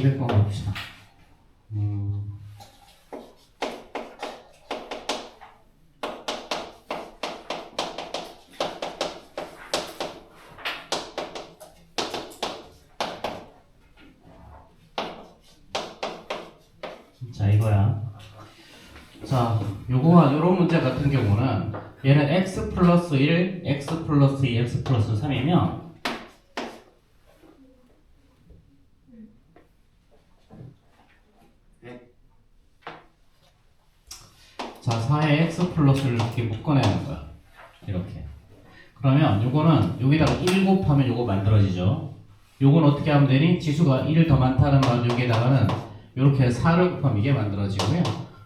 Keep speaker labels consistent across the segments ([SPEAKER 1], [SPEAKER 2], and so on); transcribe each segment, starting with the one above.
[SPEAKER 1] 200번 봅시다. 자, 이거야. 자, 요런 문제 같은 경우는 얘는 x 플러스 1, x 플러스 2, x 플러스 3이면 자, 4에 x 플러스를 이렇게 묶어내는 거야. 이렇게. 그러면 요거는 여기다가 1 곱하면 요거 만들어지죠. 요건 어떻게 하면 되니? 지수가 1 더 많다는 말은 여기다가는 이렇게 4를 곱하면 이게 만들어지고요.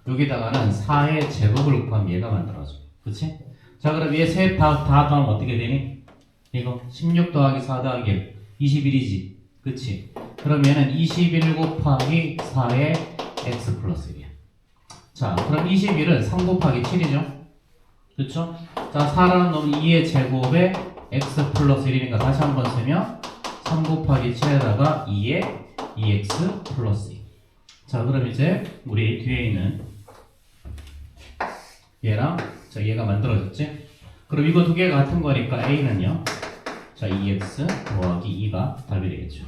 [SPEAKER 1] 여기다가는 4의 제곱을 곱하면 얘가 만들어져. 그치? 자, 그럼 얘 셋 다 더하면 어떻게 되니? 이거 16 더하기 4 더하기 1 21이지. 그치? 그럼 얘는 21 곱하기 4의 x 플러스 1이야. 자, 그럼 21은 3 곱하기 7이죠? 그쵸? 자, 4라는 놈은 2의 제곱에 x 플러스 1이니까 다시 한번 쓰면 3 곱하기 7에다가 2의 2x 플러스 2. 자, 그럼 이제 우리 뒤에 있는 얘랑 자, 얘가 만들어졌지? 그럼 이거 두 개가 같은 거니까 a는요. 자, 2x 더하기 2가 답이 되겠죠.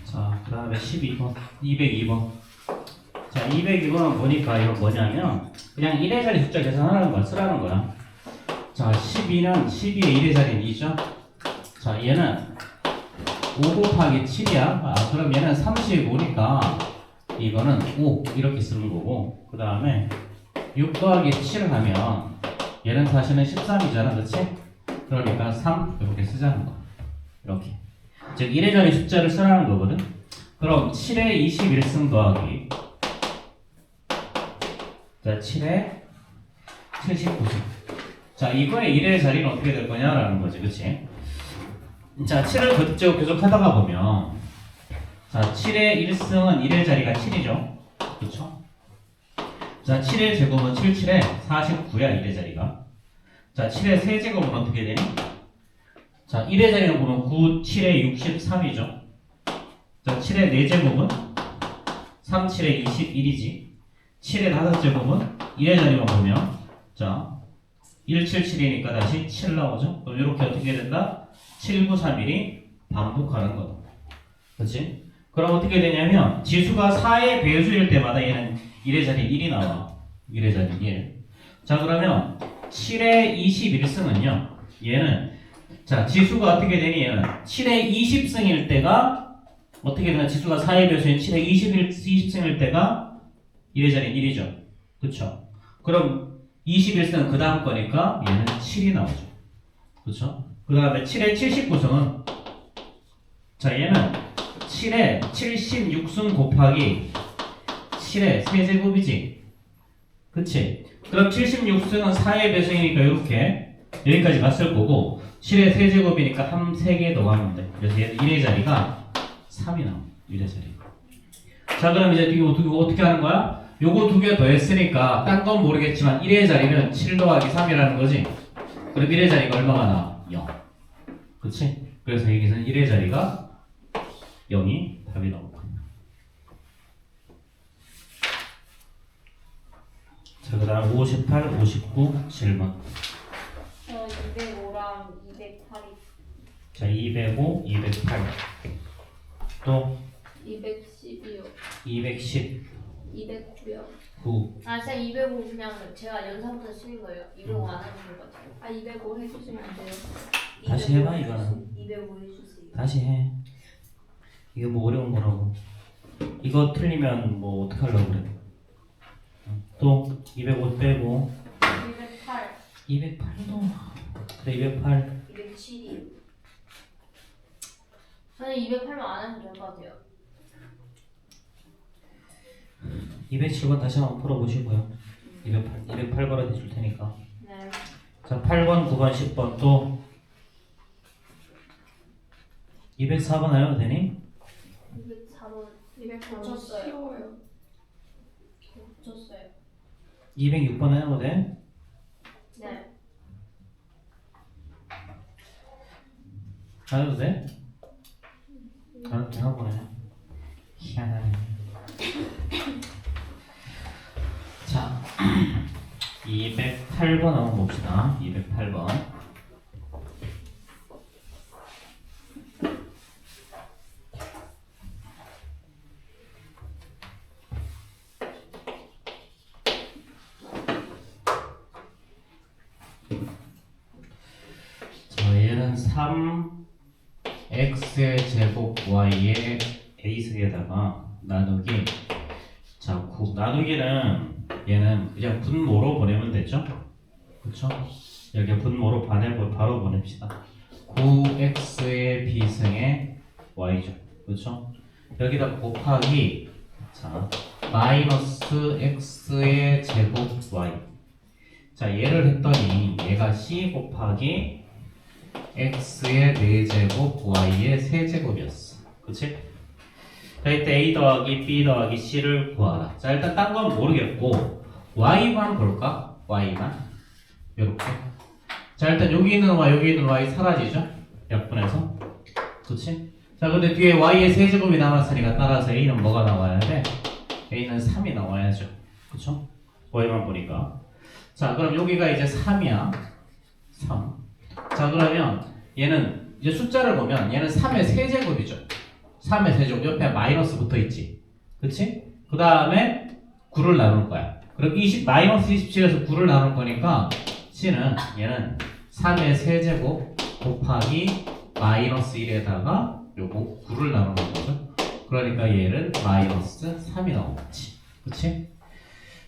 [SPEAKER 1] 자, 그 다음에 12번, 202번. 자, 202번은 보니까 이거 뭐냐면 그냥 1의 자리 숫자 계산하는 거야, 쓰라는 거야. 자, 12는 12의 1의 자리는 2죠. 자, 얘는 5 곱하기 7이야. 아, 그럼 얘는 35니까 이거는 5 이렇게 쓰는 거고, 그 다음에 6 더하기 7을 하면 얘는 사실은 13이잖아, 그치? 그러니까 3 이렇게 쓰자는 거야. 이렇게. 즉 1의 자리 숫자를 쓰라는 거거든. 그럼 7에 21승 더하기 자 7에 79승. 자, 이거의 1의 자리는 어떻게 될 거냐라는 거지, 그치? 자, 7을 거듭제곱 계속 하다가 보면 자, 7의 1승은 1의 자리가 7이죠. 그쵸? 자, 7의 제곱은 7, 7에 49야, 1의 자리가. 자, 7의 세제곱은 어떻게 되니? 자, 1의 자리는 보면 9, 7에 63이죠. 자, 7의 4제곱은 3, 7에 21이지. 7의 5제곱은 1의 자리만 보면 자, 1, 7, 7이니까 다시 7 나오죠. 그럼 이렇게 어떻게 된다? 7, 9, 3, 1이 반복하는 거다. 그렇지? 그럼 어떻게 되냐면 지수가 4의 배수일 때마다 얘는 1의 자리 1이 나와. 1의 자리 1. 자, 그러면 7의 21승은요. 얘는 자, 지수가 어떻게 되니? 얘는 7의 20승일 때가 어떻게 되나? 지수가 4의 배수인 7의 20승일 때가 1의 자리는 1이죠. 그쵸? 그럼 21승은 그 다음 거니까 얘는 7이 나오죠. 그쵸? 그 다음에 7의 79승은 자, 얘는 7의 76승 곱하기 7의 세제곱이지. 그치? 그럼 76승은 4의 배수이니까 이렇게 여기까지 갔을 거고 7의 세제곱이니까 3개 더하면 돼. 그래서 얘는 1의 자리가 3이 나와. 1의 자리가. 자, 그럼 이제 이거 어떻게 하는 거야? 요거 두 개 더했으니까 딴 건 모르겠지만 1의 자리는 7 더하기 3이라는 거지. 그럼 1의 자리가 얼마가 나와? 0. 그치? 그래서 여기서는 1의 자리가 0이 답이 나온다. 자, 그 다음 58, 59, 7번.
[SPEAKER 2] 205랑 208이
[SPEAKER 1] 자, 205, 208. 또
[SPEAKER 2] 210이요.
[SPEAKER 1] 210,
[SPEAKER 2] 209요.
[SPEAKER 1] 9.
[SPEAKER 2] 아, 진짜 205 그냥 제가 연상부터 쓰는 거예요. 205 안 하면 될 것 같아요. 아, 205 해주시면 안 돼요?
[SPEAKER 1] 다시 해봐, 이거는.
[SPEAKER 2] 205 해주세요.
[SPEAKER 1] 다시 해. 이게 뭐 어려운 거라고. 이거 틀리면 뭐 어떡하려고 그래. 또 205 빼고
[SPEAKER 2] 208.
[SPEAKER 1] 208도 그래 208
[SPEAKER 2] 207이요. 저는 208만 안 하면 될 것 같아요.
[SPEAKER 1] 207번 다시 한번 풀어보시고요. 208번은 해줄 테니까.
[SPEAKER 2] 네.
[SPEAKER 1] 자, 8번, 9번, 10번 또 204번 해도 되니?
[SPEAKER 2] 204번
[SPEAKER 3] 200번
[SPEAKER 2] 고쳤어요.
[SPEAKER 3] 쉬워요.
[SPEAKER 2] 고쳤어요.
[SPEAKER 1] 206번 해도 돼?
[SPEAKER 2] 네.
[SPEAKER 1] 안 해도 돼? 안 해도 되나 보네. 희한하네. 자, 208번 한번 봅시다. 208번. 자, 얘는 3x의 제곱 y의 a승에다가 나누기. 자, 나누기는 얘는 그냥 분모로 보내면 되죠? 그쵸? 여기 분모로 바로 보냅시다. 9x의 b승의 y죠. 그쵸? 여기다 곱하기, 자, 마이너스 x의 제곱 y. 자, 얘를 했더니 얘가 c 곱하기 x의 4제곱 y의 세제곱이었어. 그치? 자, 이때 a 더하기 b 더하기 c를 구하라. 자, 일단 딴 건 모르겠고 y만 볼까? y만 요렇게. 자, 일단 여기 있는 y 여기 있는 y 사라지죠? 약분해서. 그치? 자, 근데 뒤에 y의 세제곱이 남았으니까 따라서 a는 뭐가 나와야 돼? a는 3이 나와야죠. 그쵸? y만 보니까. 자, 그럼 여기가 이제 3이야. 3. 자, 그러면 얘는 이제 숫자를 보면 얘는 3의 세제곱이죠. 3의 세제곱 옆에 마이너스 붙어 있지. 그치? 그 다음에 9를 나눌 거야. 그럼 마이너스 27에서 9를 나눌 거니까 c는 얘는 3의 세제곱 곱하기 마이너스 1에다가 요거 9를 나누는 거죠. 그러니까 얘는 마이너스 3이 나오겠지. 그치?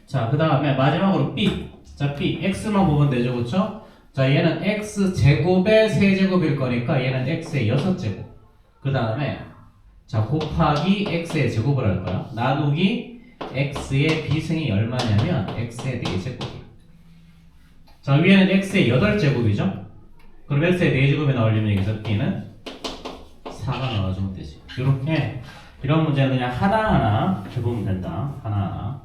[SPEAKER 1] 자, 그 다음에 마지막으로 b. 자, b. x만 보면 되죠. 그쵸? 자, 얘는 x제곱의 세제곱일 거니까 얘는 x의 6제곱. 그 다음에 자, 곱하기 x의 제곱을 할 거야. 나누기 x의 b승이 얼마냐면 x의 4제곱이야. 자, 위에는 x의 8제곱이죠? 그럼 x의 4제곱이 나오려면 여기서 b는 4가 나와주면 되지. 이렇게 이런 문제는 그냥 하나하나 해보면 된다. 하나하나.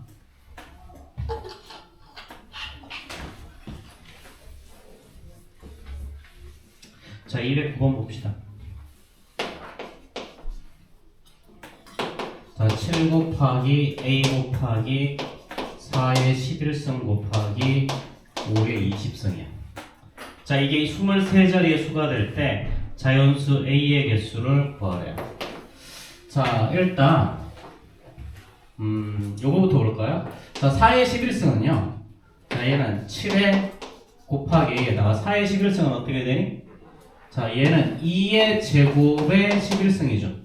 [SPEAKER 1] 자, 209번 봅시다. 자, 7 곱하기 a 곱하기 4의 11승 곱하기 5의 20승이야. 자, 이게 23자리의 수가 될 때 자연수 a의 개수를 구하래요. 자, 일단 요거부터 볼까요? 자, 4의 11승은요. 자, 얘는 7에 곱하기 a에다가 4의 11승은 어떻게 되니? 자, 얘는 2의 제곱의 11승이죠.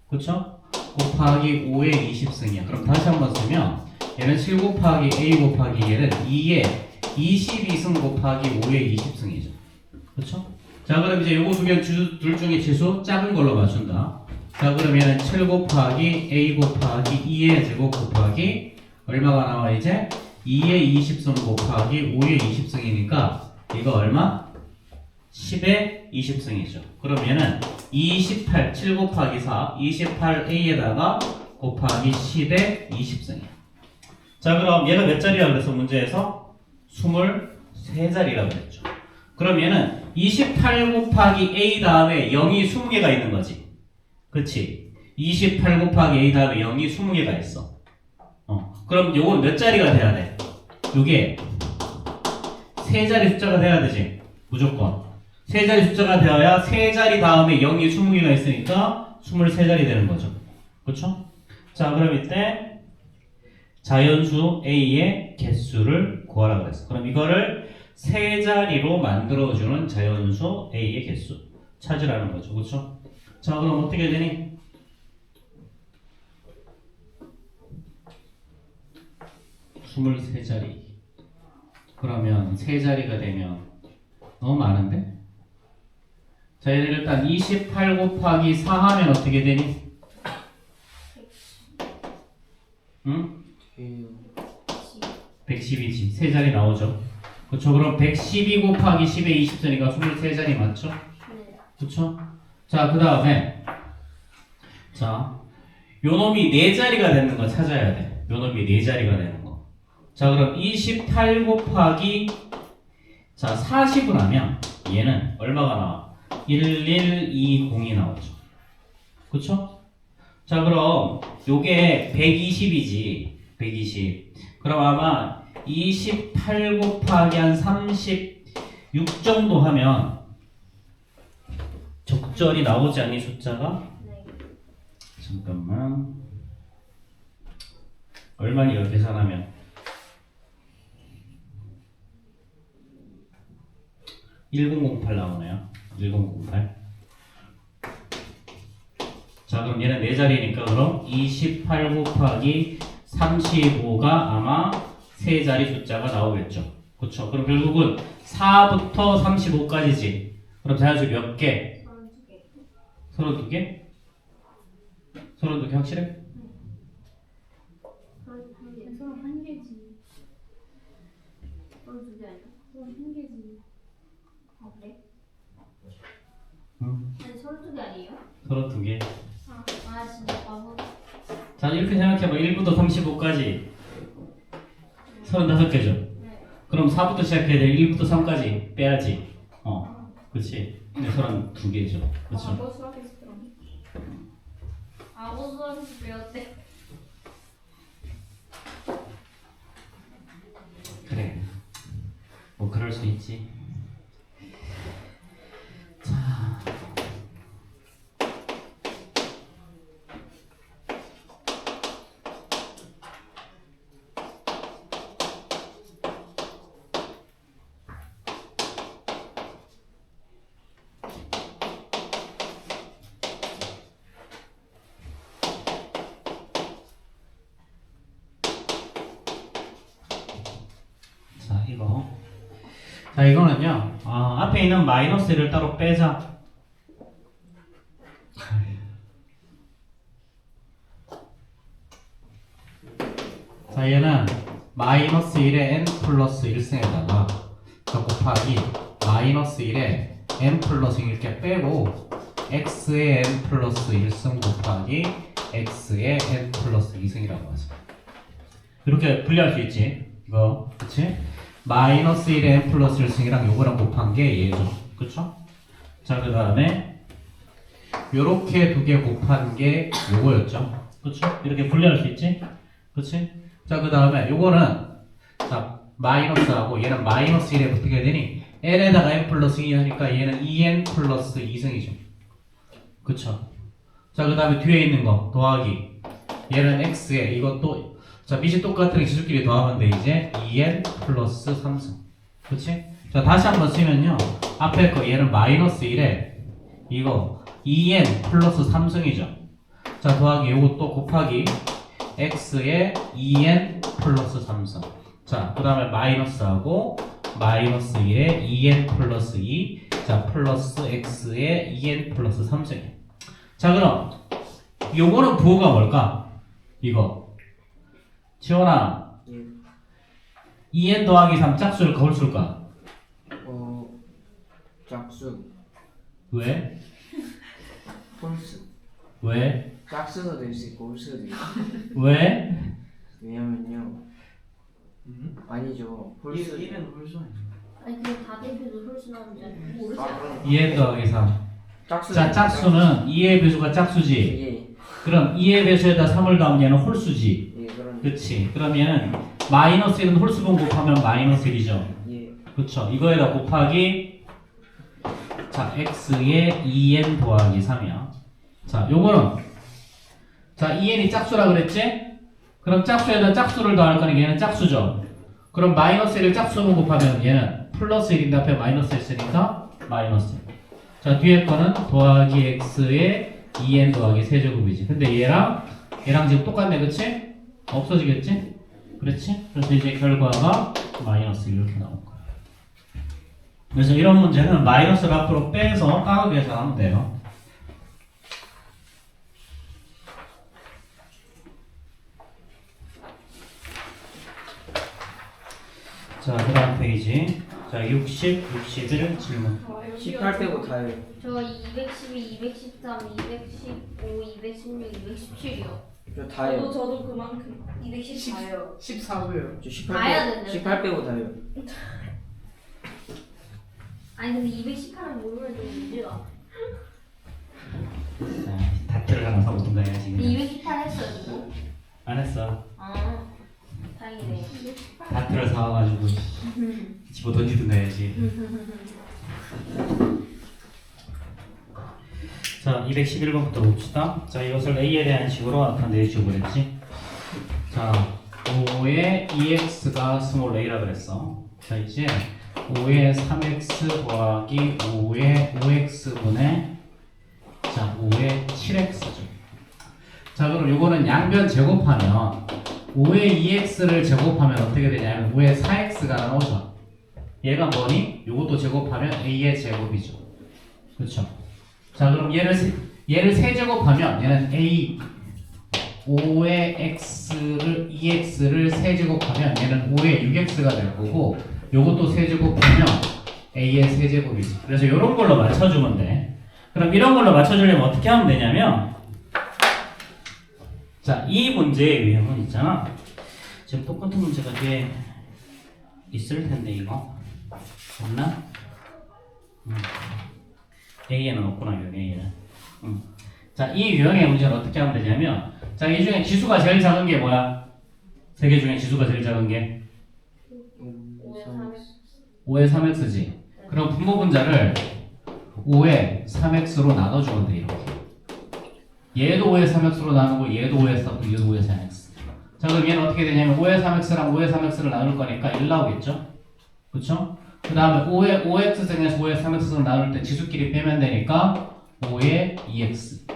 [SPEAKER 1] 그쵸? 곱하기 5의 20승이야. 그럼 다시 한번 쓰면 얘는 7 곱하기 a 곱하기 얘는 2의 22승 곱하기 5의 20승이죠. 그쵸? 자, 그럼 이제 요거 둘 중에 치수 작은 걸로 맞춘다. 자, 그럼 얘는 7 곱하기 a 곱하기 2의 제곱 곱하기 얼마가 나와 이제? 2의 20승 곱하기 5의 20승이니까 이거 얼마? 10의 20승이죠. 그럼 얘는 28, 7 곱하기 4, 28a에다가 곱하기 10의 20승이야. 자, 그럼 얘가 몇 자리라고 그래서 문제에서 23자리라고 그랬죠. 그럼 얘는 28 곱하기 a 다음에 0이 20개가 있는 거지. 그치? 28 곱하기 a 다음에 0이 20개가 있어. 그럼 요건 몇 자리가 돼야 돼? 요게 세 자리 숫자가 돼야 되지. 무조건. 세 자리 숫자가 되어야 세 자리 다음에 0이 20개가 있으니까 23자리 되는 거죠. 그쵸? 자, 그럼 이때 자연수 a의 개수를 구하라 그랬어. 그럼 이거를 세 자리로 만들어주는 자연수 a의 개수 찾으라는 거죠. 그쵸? 자, 그럼 어떻게 되니? 스물세 자리. 그러면 세 자리가 되면 너무 많은데? 자, 얘를 일단 28 곱하기 4 하면 어떻게 되니? 응? 110이지. 세 자리 나오죠. 그쵸? 그럼 112 곱하기 10의 20쓰니까 23자리 맞죠?
[SPEAKER 2] 네.
[SPEAKER 1] 그쵸? 자, 그 다음에 자, 요 놈이 4자리가 되는 거 찾아야 돼. 요 놈이 4자리가 되는 거. 자, 그럼 28 곱하기 자, 40을 하면 얘는 얼마가 나와? 1120이 나오죠. 그쵸? 자, 그럼 요게 120이지. 120. 그럼 아마 28 곱하기 한 36 정도 하면 적절히 나오지 않니, 숫자가?
[SPEAKER 2] 네.
[SPEAKER 1] 잠깐만. 얼마니 이렇게 계산하면? 1008 나오네요. 1008. 자, 그럼 얘는 4자리니까 그럼 28 곱하기 35가 아마 3자리 숫자가 나오겠죠. 그쵸? 그럼 결국은 4부터 35까지지. 그럼 자연수 몇 개?
[SPEAKER 2] 32개.
[SPEAKER 1] 32개? 32개 확실해?
[SPEAKER 2] 31개. 31개지. 32개 아니야? 31개지. 아, 그래?
[SPEAKER 1] 응.
[SPEAKER 2] 아니, 32개 아니에요?
[SPEAKER 1] 32개.
[SPEAKER 2] 아, 진짜 바보.
[SPEAKER 1] 자, 이렇게 생각해봐. 1부터 35까지 35개죠.
[SPEAKER 2] 네.
[SPEAKER 1] 그럼 4부터 시작해야 돼. 1부터 3까지 빼야지. 그치. 근데 32개죠. 그쵸.
[SPEAKER 2] 바보 수학에서 그럼. 바보 수학에서 배웠대.
[SPEAKER 1] 그래. 뭐 그럴 수 있지. 자. 자, 이거. 자, 이거는요. 앞에 있는 마이너스를 따로 빼자. 자, 얘는 마이너스 1에 n 플러스 1승에다가 곱하기 마이너스 1에 n 플러스 1 이렇게 빼고 x에 n 플러스 1승 곱하기 x에 n 플러스 2승이라고 하죠. 이렇게 분리할 수 있지. 이거, 그치? 마이너스 1에 n 플러스 1승이랑 요거랑 곱한 게 얘죠. 그쵸? 자, 그 다음에 요렇게 두 개 곱한 게 요거였죠. 그쵸? 이렇게 분리할 수 있지? 그치? 자, 그 다음에 요거는 자, 마이너스하고 얘는 마이너스 1에 붙게 되니 n에다가 n 플러스 2 하니까 얘는 2n 플러스 2승이죠. 그쵸? 자, 그 다음에 뒤에 있는 거 더하기 얘는 x에 이것도 자, 밑이 똑같은 지수끼리 더하면 돼. 이제 2n 플러스 3승. 그치? 자, 다시 한번 쓰면요. 앞에 거 얘는 마이너스 1에 이거 2n 플러스 3승이죠. 자, 더하기 요것도 곱하기 x에 2n 플러스 3승. 자, 그 다음에 마이너스하고 마이너스 1에 2n 플러스 2. 자, 플러스 x에 2n 플러스 3승. 자, 그럼 요거는 부호가 뭘까? 이거. 지원아, 2n 더하기 3 짝수를 거울수일까?
[SPEAKER 3] 짝수
[SPEAKER 1] 왜?
[SPEAKER 3] 홀수
[SPEAKER 1] 왜?
[SPEAKER 3] 짝수도 될 수 있고 홀수도 있고
[SPEAKER 1] 왜?
[SPEAKER 3] 왜냐면요 아니죠 홀수
[SPEAKER 2] 아니, 그냥 다 대표도 홀수 나오는지 모르지 않아?
[SPEAKER 1] 2n 더하기 3.
[SPEAKER 3] 짝수
[SPEAKER 1] 자, 짝수는 2의 배수가 짝수지.
[SPEAKER 3] 예,
[SPEAKER 1] 그럼 2의 배수에다 3을 더하면 얘는 홀수지.
[SPEAKER 3] 예 그런
[SPEAKER 1] 그치. 그러면 마이너스 1은 홀수분 곱하면 마이너스 1이죠.
[SPEAKER 3] 예
[SPEAKER 1] 그쵸. 이거에다 곱하기 자, x에 2n 더하기 3이야. 자, 요거는 자, 2n이 짝수라 그랬지? 그럼 짝수에다 짝수를 더할 거니까 얘는 짝수죠. 그럼 마이너스 1을 짝수분 곱하면 얘는 플러스 1인데 앞에 마이너스 있으니까 마이너스 1. 자, 뒤에 거는 더하기 x에 2n 더하기 세제곱이지. 근데 얘랑 지금 똑같네, 그치? 없어지겠지? 그렇지? 그래서 이제 결과가 마이너스 1 이렇게 나올 거야. 그래서 이런 문제는 마이너스를 앞으로 빼서 따로 계산하면 돼요. 자, 그 다음 페이지. 자, 60, 61 질문.
[SPEAKER 3] 18 빼고 다요.
[SPEAKER 2] 저 212, 213, 215, 216, 217이요.
[SPEAKER 3] 저 다요.
[SPEAKER 4] 저도 그만큼
[SPEAKER 2] 214요.
[SPEAKER 4] 14고요.
[SPEAKER 3] 저
[SPEAKER 2] 다야
[SPEAKER 3] 18
[SPEAKER 2] 된대요.
[SPEAKER 3] 18 빼고 다요.
[SPEAKER 2] 아니 근데 218은 모르면 좀 문제가.
[SPEAKER 1] 자, 다트를 하나 사보든가 해야지.
[SPEAKER 2] 218 했어요 누구?
[SPEAKER 1] 안 했어.
[SPEAKER 2] 아 다행이네.
[SPEAKER 1] 다트를 사와가지고 집어 던지든가 해야지. 자, 211번부터 봅시다. 자, 이것을 A에 대한 식으로 나타내주고 그랬지. 자, 5의 2x가 스몰 a라 그랬어. 자, 이제 5의 3x 더하기 5의 5x분의 자, 5의 7x죠. 자, 그럼 요거는 양변 제곱하면 5의 2x를 제곱하면 어떻게 되냐면 5의 4x가 나오죠. 얘가 뭐니? 요것도 제곱하면 a의 제곱이죠. 그렇죠? 자, 그럼 얘를 세제곱하면 얘는 a 5의 x를 2x를 세제곱하면 얘는 5의 6x가 될 거고 요것도 세제곱하면 a의 세제곱이지. 그래서 이런 걸로 맞춰주면 돼. 그럼 이런 걸로 맞춰주려면 어떻게 하면 되냐면 자, 이 문제의 유형은 있잖아. 지금 똑같은 문제가 뒤에 있을 텐데 이거 없나? A에는 없구나, 여기 A에는. 자, 이 유형의 문제는 어떻게 하면 되냐면 자, 이 중에 지수가 제일 작은 게 뭐야? 세 개 중에 지수가 제일 작은 게 5의 3x지. 그럼 분모분자를 5의 3x로 나눠주면 돼, 이렇게. 얘도 5의 3x로 나누고 얘도 5의 3x. 자, 그럼 얘는 어떻게 되냐면 5의 3x랑 5의 3x를 나눌 거니까 1 나오겠죠? 그쵸? 그 다음에 5x 등에서 5의 3x를 나눌 때 지수끼리 빼면 되니까 5의 2x.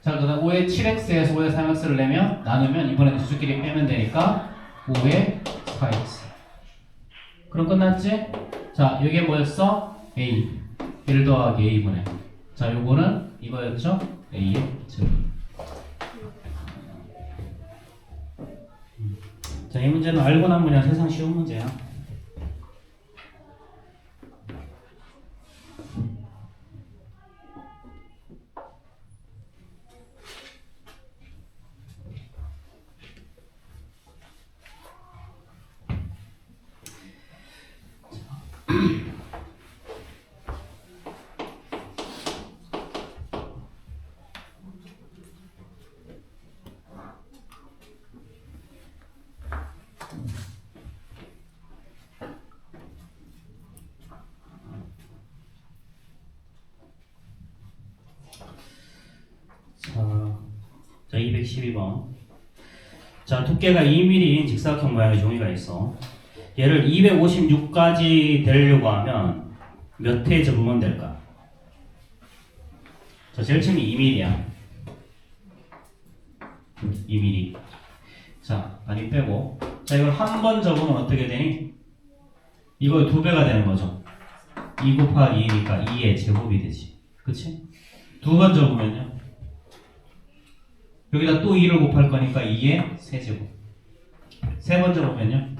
[SPEAKER 1] 자, 그 다음 5의 7x에서 5의 3x를 내면 나누면 이번에는 지수끼리 빼면 되니까 5의 4x. 그럼 끝났지? 자, 이게 뭐였어? a 1 더하기 a분의 자, 요거는 이거였죠? a의 제곱. 자, 이 문제는 알고 나면 그냥 세상 쉬운 문제야. 자, 212번. 자, 두께가 2mm인 직사각형 모양의 종이가 있어. 얘를 256까지 되려고 하면 몇 회 접으면 될까? 자, 제일 처음이 2mm야. 2mm. 자, 많이 빼고. 자, 이걸 한 번 접으면 어떻게 되니? 이거 2배가 되는 거죠. 2 곱하기 2니까 2의 제곱이 되지. 그치? 2번 접으면요. 여기다 또 2를 곱할 거니까 2의 세제곱. 3번 접으면요.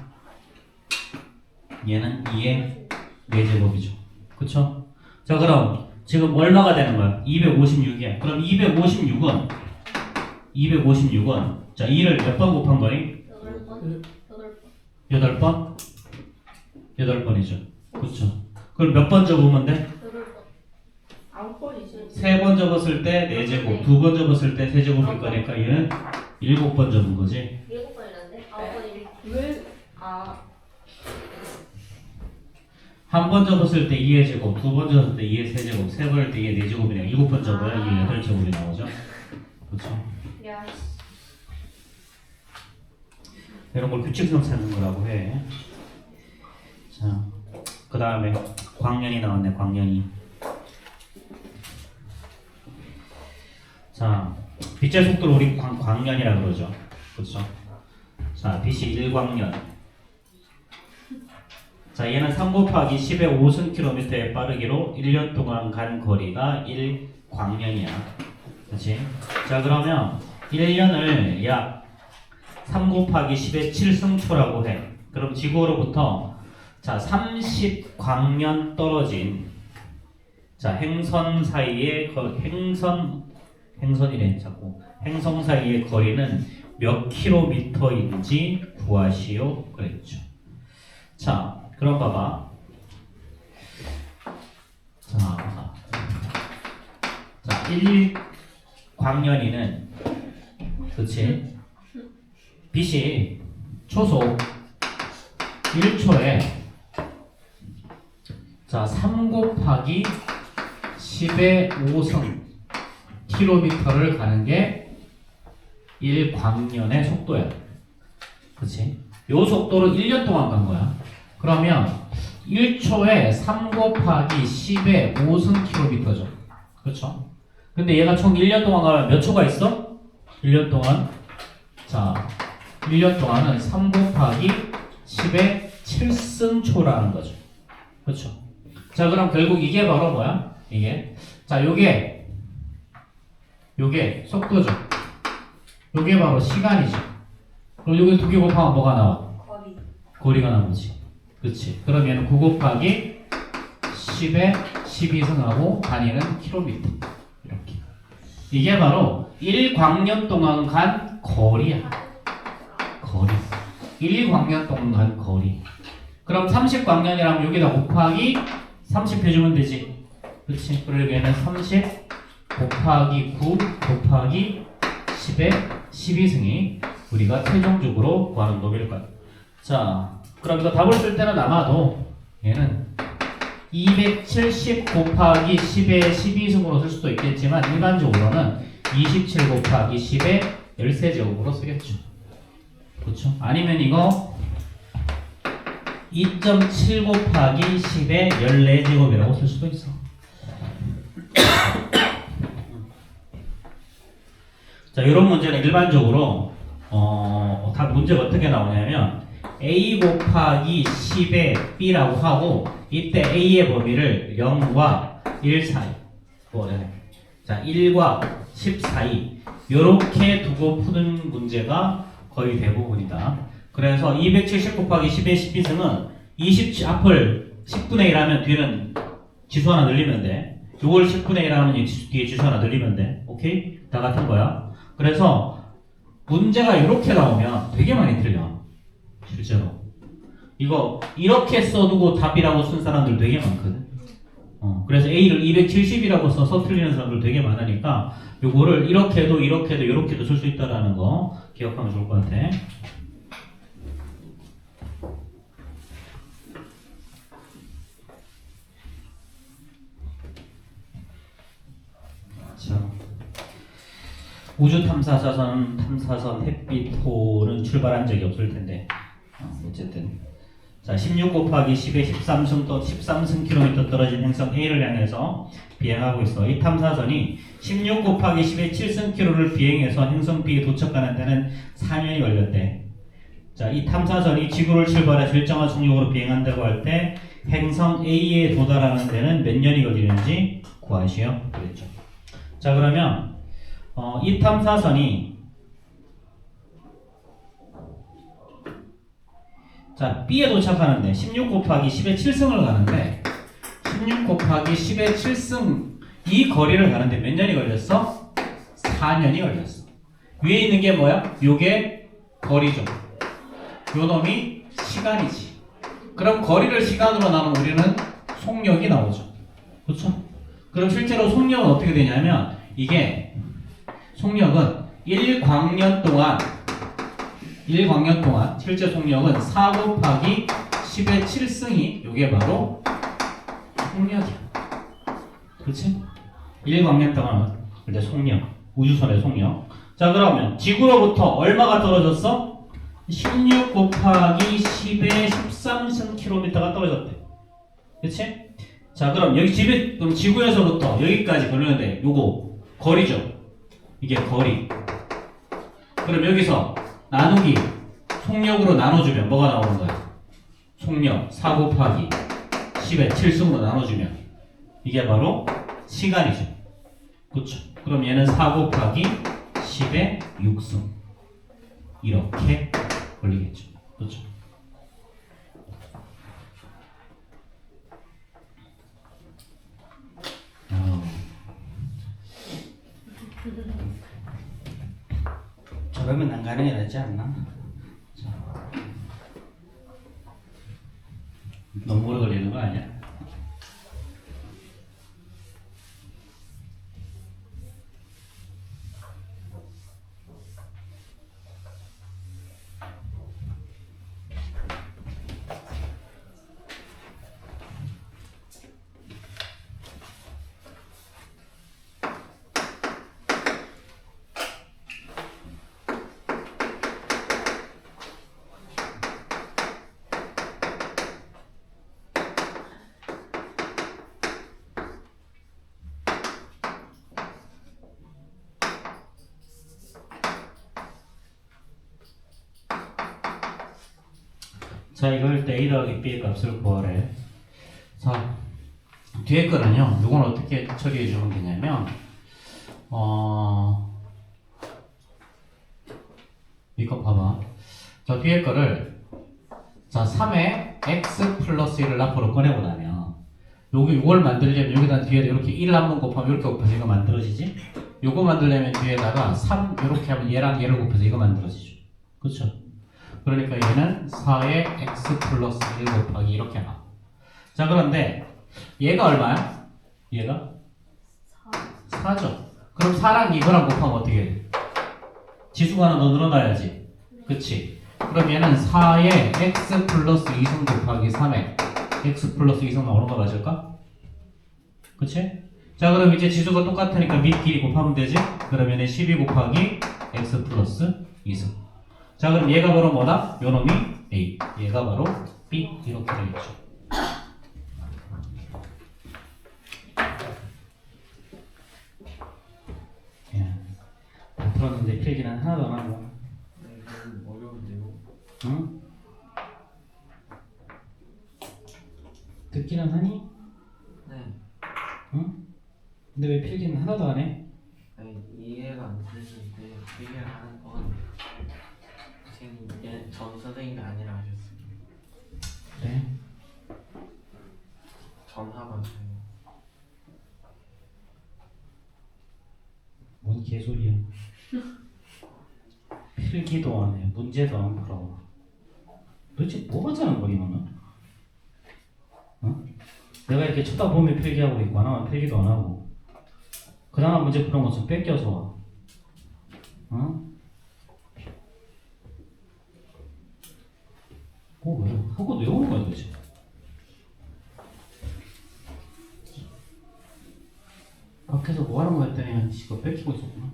[SPEAKER 1] 얘는 2의 4제곱이죠. 그쵸? 자, 그럼 지금 얼마가 되는 거야? 256이야. 그럼 256은 자, 2를 몇 번 곱한 거니?
[SPEAKER 2] 8번.
[SPEAKER 1] 8번? 8번이죠. 그쵸? 그럼 몇 번 접으면 돼?
[SPEAKER 4] 9번이지.
[SPEAKER 1] 3번 접었을 때 4제곱, 2번 접었을 때 3제곱일 거니까 얘는 7번 접은 거지.
[SPEAKER 2] 7번이란데? 9번이.
[SPEAKER 4] 왜?
[SPEAKER 1] 한 번 접었을 때 2의 제곱, 2번 접었을 때 2의 세제곱, 3번일 때 2의 4제곱이랑 7번 접어야 2의 8제곱이 나오죠. 그렇죠?
[SPEAKER 2] 야,
[SPEAKER 1] 이런 걸 규칙성 찾는 거라고 해. 자, 그 다음에 광년이 나왔네, 광년이. 자, 빛의 속도를 우리 광년이라 그러죠. 그렇죠? 자, 빛이 1광년. 자, 얘는 3 곱하기 10의 5cm의 빠르기로 1년 동안 간 거리가 1광년이야. 그렇지? 자, 그러면 1년을 약 3 곱하기 10의 7승초라고 해. 그럼 지구로부터 자, 30광년 떨어진 자, 행선 사이의 행선이래 자꾸 행성 사이의 거리는 몇 킬로미터인지 구하시오 그랬죠. 자, 그럼 봐봐. 자, 1광년이는 그치? 빛이 초속 1초에 자, 3 곱하기 10의 5승 킬로미터를 가는 게 1광년의 속도야. 그치? 요 속도로 1년 동안 간 거야. 그러면 1초에 3 곱하기 10의 5승 킬로미터죠. 그렇죠? 근데 얘가 총 1년 동안 가면 몇 초가 있어? 1년 동안 자, 1년 동안은 3 곱하기 10의 7승초라는 거죠. 그렇죠? 자, 그럼 결국 이게 바로 뭐야? 이게 자, 요게 속도죠. 요게 바로 시간이죠. 그럼 요게 2개 곱하면 뭐가 나와? 거리가 나오지. 그치? 그럼 얘는 9 곱하기 10에 12승하고 단위는 킬로미터. 이렇게. 이게 바로 1광년 동안 간 거리야. 거리. 1광년 동안 간 거리. 그럼 30광년이라면 여기다 곱하기 30 해주면 되지. 그치? 그러면 얘는 30 곱하기 9 곱하기 10의 12승이 우리가 최종적으로 구하는 놈일 거야. 자, 그럼 이거 답을 쓸 때는 아마도 얘는 270 곱하기 10의 12승으로 쓸 수도 있겠지만 일반적으로는 27 곱하기 10의 13제곱으로 쓰겠죠. 그렇죠? 아니면 이거 2.7 곱하기 10의 14제곱이라고 쓸 수도 있어. 자, 이런 문제는 일반적으로 다 문제가 어떻게 나오냐면 a 곱하기 10의 b라고 하고 이때 a의 범위를 0과 1 사이 자, 1과 10 사이 요렇게 두고 푸는 문제가 거의 대부분이다. 그래서 270 곱하기 10의 12승은 20 앞을 10분의 1 하면 뒤에는 지수 하나 늘리면 돼. 요걸 10분의 1 하면 뒤에 지수 하나 늘리면 돼. 오케이? 다 같은 거야. 그래서 문제가 이렇게 나오면 되게 많이 틀려. 실제로. 이거 이렇게 써두고 답이라고 쓴 사람들 되게 많거든. 그래서 A를 270이라고 써서 틀리는 사람들 되게 많으니까 요거를 이렇게도 이렇게도 이렇게도 쓸 수 있다라는 거 기억하면 좋을 것 같아. 자, 우주 탐사선 햇빛호는 출발한 적이 없을 텐데 어쨌든 자, 16 곱하기 10의 13승 킬로미터 떨어진 행성 A를 향해서 비행하고 있어. 이 탐사선이 16 곱하기 10의 7승 킬로를 비행해서 행성 B에 도착하는 데는 4년이 걸렸대. 자, 이 탐사선이 지구를 출발해서 일정한 속력으로 비행한다고 할 때 행성 A에 도달하는 데는 몇 년이 걸리는지 구하시오. 그랬죠. 자, 그러면 이 탐사선이 자, B에 도착하는데 16 곱하기 10의 7승을 가는데 16 곱하기 10의 7승 이 거리를 가는데 몇 년이 걸렸어? 4년이 걸렸어. 위에 있는 게 뭐야? 요게 거리죠. 요 놈이 시간이지. 그럼 거리를 시간으로 나누면 우리는 속력이 나오죠. 그렇죠? 그럼 실제로 속력은 어떻게 되냐면 이게 속력은 1광년 동안 실제 속력은 4 곱하기 10의 7승이 요게 바로 속력이야. 그렇지? 1광년 동안 이제 속력, 우주선의 속력. 자, 그러면 지구로부터 얼마가 떨어졌어? 16 곱하기 10의 13승 킬로미터가 떨어졌대. 그렇지? 자, 그럼 그럼 지구에서부터 여기까지 걸리는데 요거 거리죠. 이게 거리. 그럼 여기서 나누기 속력으로 나눠주면 뭐가 나오는 거야? 속력 4 곱하기 10의 7승으로 나눠주면 이게 바로 시간이죠. 그렇죠? 그럼 얘는 4 곱하기 10의 6승 이렇게 걸리겠죠. 그렇죠? 저러면 난가능이 되지 않나? 자. 너무 오래 걸리는 거 아니야? 자, 이걸 때 A 더하기 B의 값을 구하래. 자, 뒤에 거는요, 이건 어떻게 처리해 주면 되냐면, 이거 봐봐. 자, 뒤에 거를, 자, 3에 x 플러스 1을 앞으로 꺼내보자면, 요걸 만들려면 여기다 뒤에 이렇게 1을 한번 곱하면 이렇게 곱해서 이거 만들어지지? 요거 만들려면 뒤에다가 3 이렇게 하면 얘랑 얘를 곱해서 이거 만들어지죠. 그쵸? 그러니까 얘는 4의 x 플러스 1 곱하기 이렇게 나와. 자, 그런데 얘가 얼마야? 얘가? 4죠. 그럼 4랑 이거랑 곱하면 어떻게 돼? 지수가 하나 더 늘어나야지. 그치? 그럼 얘는 4의 x 플러스 2승 곱하기 3의 x 플러스 2승 나오는 거 맞을까? 그치? 자, 그럼 이제 지수가 똑같으니까 밑 길이 곱하면 되지? 그러면 12 곱하기 x 플러스 2승. 자, 그럼 얘가 바로 뭐다? 요놈이 A, 얘가 바로 B 이렇게 되겠죠. 예. 다 풀었는데 필기는 하나도 안 하고.
[SPEAKER 3] 네, 이건 어려운데요.
[SPEAKER 1] 응? 듣기는 하니?
[SPEAKER 3] 네.
[SPEAKER 1] 응? 근데 왜 필기는 하나도 안 해?
[SPEAKER 3] 아니 이해가 안 되는데 이해를 하는 건 선생님 이게 전 선생님이 아니라 하셨어요.
[SPEAKER 1] 그래?
[SPEAKER 3] 전화가 저요.
[SPEAKER 1] 뭔 개소리야. 필기도 안 해, 문제도 안 풀어. 도대체 뭐 하자는 거니 너는? 어? 내가 이렇게 쳐다보면 필기하고 있고 안 하면 필기도 안 하고 그나마 문제 푸는 것은 뺏겨서 와. 어? 왜? 그거 왜 오는 거야 도대체? 밖에서 뭐 하는 거야 했더니 이거 뺏기고 있었구나.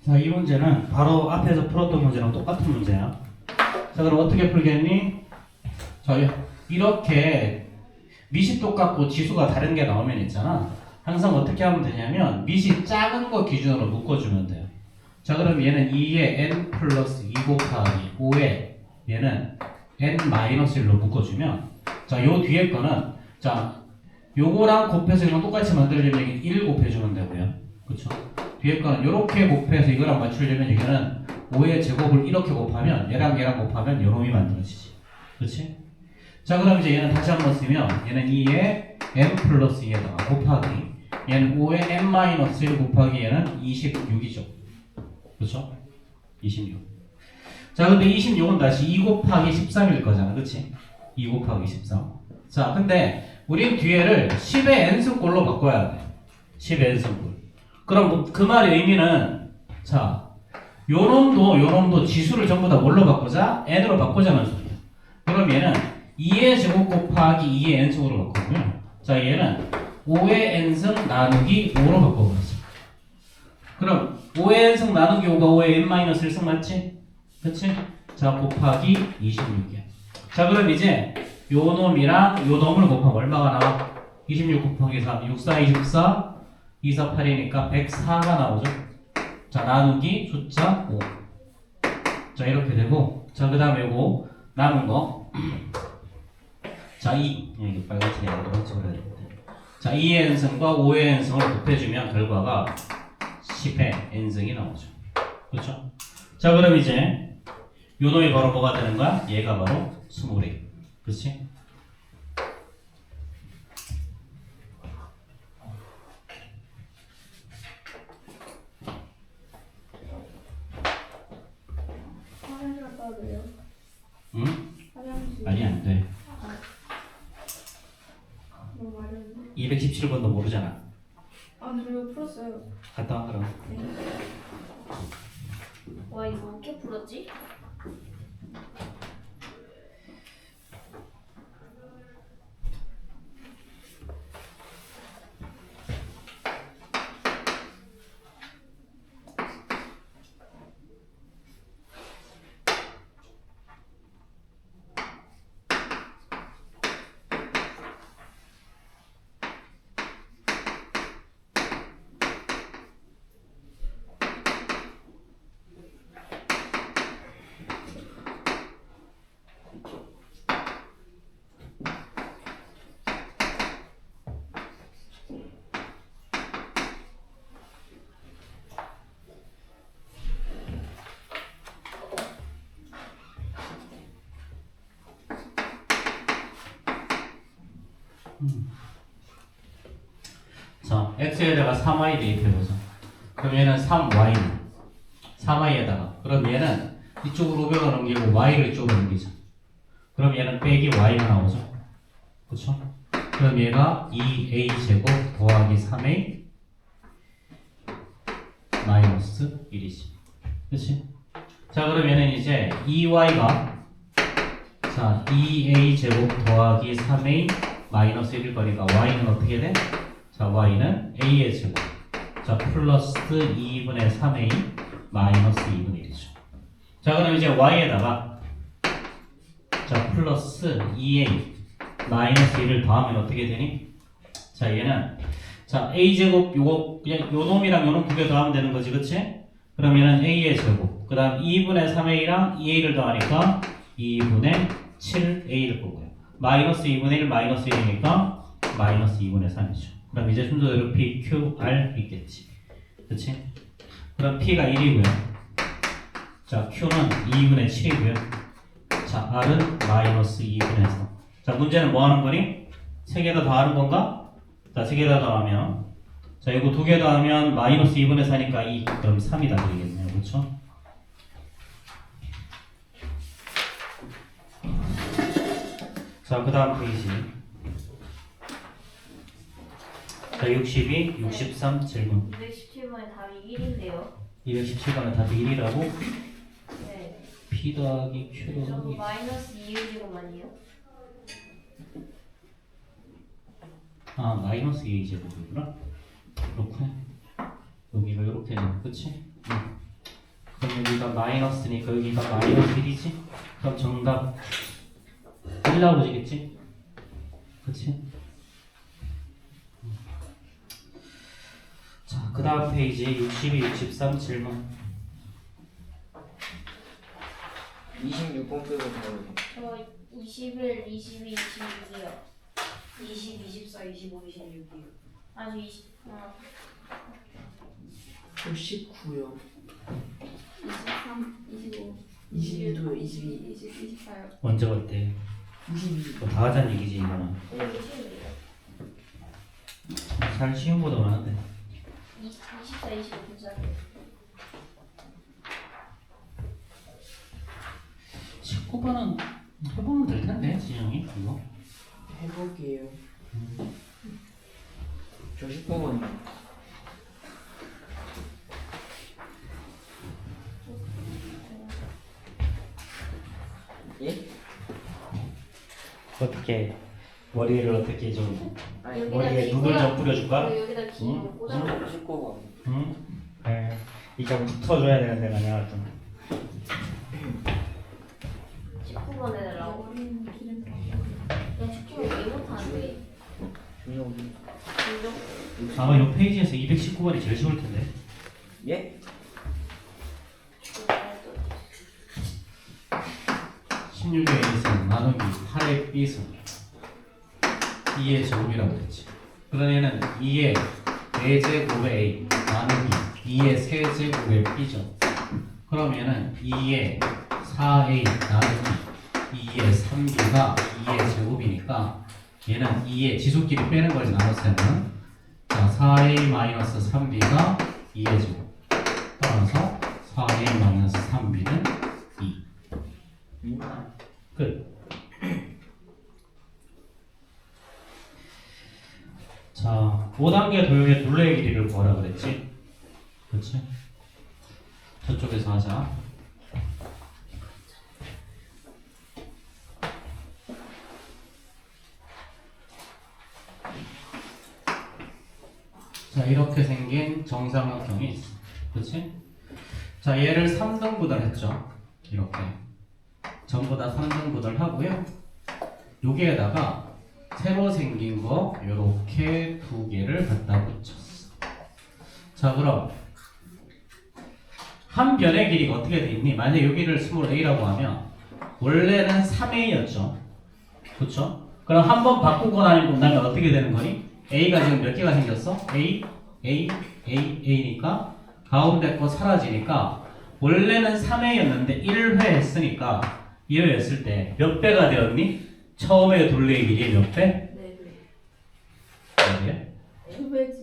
[SPEAKER 1] 자, 이 문제는 바로 앞에서 풀었던 문제랑 똑같은 문제야. 자, 그럼 어떻게 풀겠니? 자, 이렇게 밑이 똑같고 지수가 다른 게 나오면 있잖아. 항상 어떻게 하면 되냐면 밑이 작은 거 기준으로 묶어주면 돼요. 자, 그럼 얘는 2에 n 플러스 2 곱하기 5에 얘는 n 마이너스 1로 묶어주면 자, 요 뒤에 거는 자, 요거랑 곱해서 이거 똑같이 만들려면 1 곱해주면 되고요. 그쵸? 뒤에 거는 이렇게 곱해서 이거랑 맞추려면 여기는 5의 제곱을 이렇게 곱하면 얘랑 곱하면 요놈이 만들어지지. 그렇지? 자, 그럼 이제 얘는 다시 한번 쓰면 얘는 2의 n 플러스 2에다가 곱하기 얘는 5의 n 마이너스 1 곱하기 얘는 26이죠. 그렇죠? 26. 자, 근데 26은 다시 2 곱하기 13일 거잖아. 그렇지? 2 곱하기 13. 자, 근데 우린 뒤에를 10의 n승꼴로 바꿔야 돼. 10의 n승꼴. 그럼 그 말의 의미는 자, 요놈도 지수를 전부 다 뭘로 바꾸자? n으로 바꾸자는 소리야. 그럼 얘는 2의 제곱 곱하기 2의 n승으로 바꾸고요. 자, 얘는 5의 n승 나누기 5로 바꿔버렸어. 그럼 5의 n승 나누기 5가 5의 n-1승 맞지? 그치? 자, 곱하기 26이야. 자, 그럼 이제 요 놈이랑 요 놈을 곱하면 얼마가 나와? 26 곱하기 3, 6, 4, 24, 2, 4, 8이니까 104가 나오죠. 자, 나누기 숫자 5. 자, 이렇게 되고, 자, 그 다음에 요거 남은 거. 자, 자, 여기 빨간색이 아니라 노란색으로 해야 되는데. 자, 2의 n승과 5의 n승을 곱해주면 결과가 10의 n승이 나오죠. 그렇죠? 자, 그럼 이제 요 놈이 바로 뭐가 되는 거야? 얘가 바로 20개. 그렇지?
[SPEAKER 2] 화장실 갔다 와도요?
[SPEAKER 1] 응?
[SPEAKER 2] 화장실.
[SPEAKER 1] 아니, 안 돼.
[SPEAKER 2] 너무 마련인데.
[SPEAKER 1] 217번도 모르잖아.
[SPEAKER 2] 아, 저 이거 풀었어요.
[SPEAKER 1] 갔다 와, 그럼.
[SPEAKER 2] 네. 와, 이거 어떻게 풀었지?
[SPEAKER 1] 자, x에다가 3y 대입해보자. 그럼 얘는 3y는 3y에다가 그럼 얘는 이쪽으로 500을 넘기고 y를 이쪽으로 넘기자. 그럼 얘는 빼기 y가 나오죠. 그쵸? 그럼 얘가 2a 제곱 더하기 3a 마이너스 1이지. 그치? 자, 그럼 얘는 이제 2y가 자 2a 제곱 더하기 3a 마이너스 1일 거니까 y는 어떻게 돼? 자, y는 a의 제곱. 자, 플러스 2분의 3a 마이너스 2분의 1이죠. 자, 그럼 이제 y에다가 자, 플러스 2a 마이너스 1을 더하면 어떻게 되니? 자, 얘는 자, a 제곱 요거 그냥 요 놈이랑 요 놈 두 개 더하면 되는 거지, 그치? 그럼 얘는 a의 제곱. 그 다음 2분의 3a랑 2a를 더하니까 2분의 7a를 거고요. 마이너스 2분의 1 마이너스 1이니까 마이너스 2분의 3이죠. 그럼 이제 순서대로 P, Q, R 있겠지. 그치? 그럼 P가 1이고요. 자, Q는 2분의 7이고요. 자, R은 마이너스 2분의 3. 자, 문제는 뭐 하는 거니? 세 개 다 더하는 건가? 자, 세 개 다 더하면 자, 이거 두 개 더하면 마이너스 2분의 4니까 2. 그럼 3이 다 되겠네요. 그쵸? 자, 그 다음 페이지. 자, 62, 63 질문.
[SPEAKER 2] 217번의 답이 1인데요.
[SPEAKER 1] 217번에 답이 1이라고?
[SPEAKER 2] 네.
[SPEAKER 1] P 더하기 Q
[SPEAKER 2] 저거
[SPEAKER 1] 더하기
[SPEAKER 2] 마이너스 2제곱 아니에요?
[SPEAKER 1] 아, 마이너스 2 제곱이구나. 그렇구나. 여기가 이렇게 되는 그치? 응. 그럼 여기가 마이너스니까 여기가 마이너스 1이지? 그럼 정답 1 나오지겠지? 그치? 자, 그 다음 페이지 62, 63 질문.
[SPEAKER 3] 26번 빼고 다르네.
[SPEAKER 2] 저 21, 22, 26이요.
[SPEAKER 4] 20, 24, 25, 26이요.
[SPEAKER 2] 아주 20,
[SPEAKER 3] 저 19요.
[SPEAKER 4] 23, 25,
[SPEAKER 3] 22도요. 22.
[SPEAKER 4] 20, 24요.
[SPEAKER 1] 언제 왔대?
[SPEAKER 3] 22.
[SPEAKER 1] 뭐 다 하자는 얘기지 이거는.
[SPEAKER 2] 이게 쉬운데요.
[SPEAKER 1] 잘 쉬운 거보다 많은데.
[SPEAKER 2] 24, 25 괜찮아요.
[SPEAKER 1] 19번은 해보면 될 텐데, 진영이 이거.
[SPEAKER 3] 해볼게요. 저 19번. 예?
[SPEAKER 1] 어떻게 머리를 어떻게 좀
[SPEAKER 3] 아니,
[SPEAKER 2] 여기다
[SPEAKER 1] 머리에
[SPEAKER 2] 긴
[SPEAKER 1] 눈을
[SPEAKER 2] 거랑-
[SPEAKER 1] 좀 뿌려줄까?
[SPEAKER 2] 여기다 긴 거 꽂아.
[SPEAKER 3] 19번.
[SPEAKER 1] 응? 네. 이거 붙어줘야 되는데 내가 좀.
[SPEAKER 2] 19번 해달라고.
[SPEAKER 4] 머리는 기름 다
[SPEAKER 2] 야, 19번 왜 못하는데?
[SPEAKER 3] 준영이.
[SPEAKER 2] 진정?
[SPEAKER 1] 아마 이 페이지에서 219번이 제일 쉬울 텐데.
[SPEAKER 3] 예?
[SPEAKER 1] 16의 A승 나누기 8의 B승. 2의 제곱이라고 했지. 그런 얘는 2의 4제곱의 A 나누기 2의 세제곱의 B죠. 그러면은 2의 4A 나누기 2의 3B가 2의 제곱이니까 얘는 2의 지수끼리 빼는 거지 나눠서 하면 자 4A 마이너스 3B가 2의 제곱 따라서 4A 마이너스 3B는 2 끝. 자 5단계 도형의 둘레의 길이를 구하라 그랬지? 그렇지? 저쪽에서 하자. 자 이렇게 생긴 정삼각형이 있어. 그렇지? 자 얘를 3등분을 했죠. 이렇게 전부 다 3등분을 하고요. 여기에다가 새로 생긴 거 이렇게 두 개를 갖다 붙였어. 자 그럼 한 변의 길이가 어떻게 돼 있니? 만약 여기를 스몰 a라고 하면 원래는 3a였죠. 그렇죠? 그럼 한 번 바꾸고 나면 어떻게 되는 거니? a가 지금 몇 개가 생겼어? a니까 가운데 거 사라지니까 원래는 3a였는데 1회 했으니까 1회 했을 때 몇 배가 되었니? 처음에 둘레의 길이 몇 배?
[SPEAKER 2] 네.
[SPEAKER 1] 몇 배?
[SPEAKER 2] 2배지.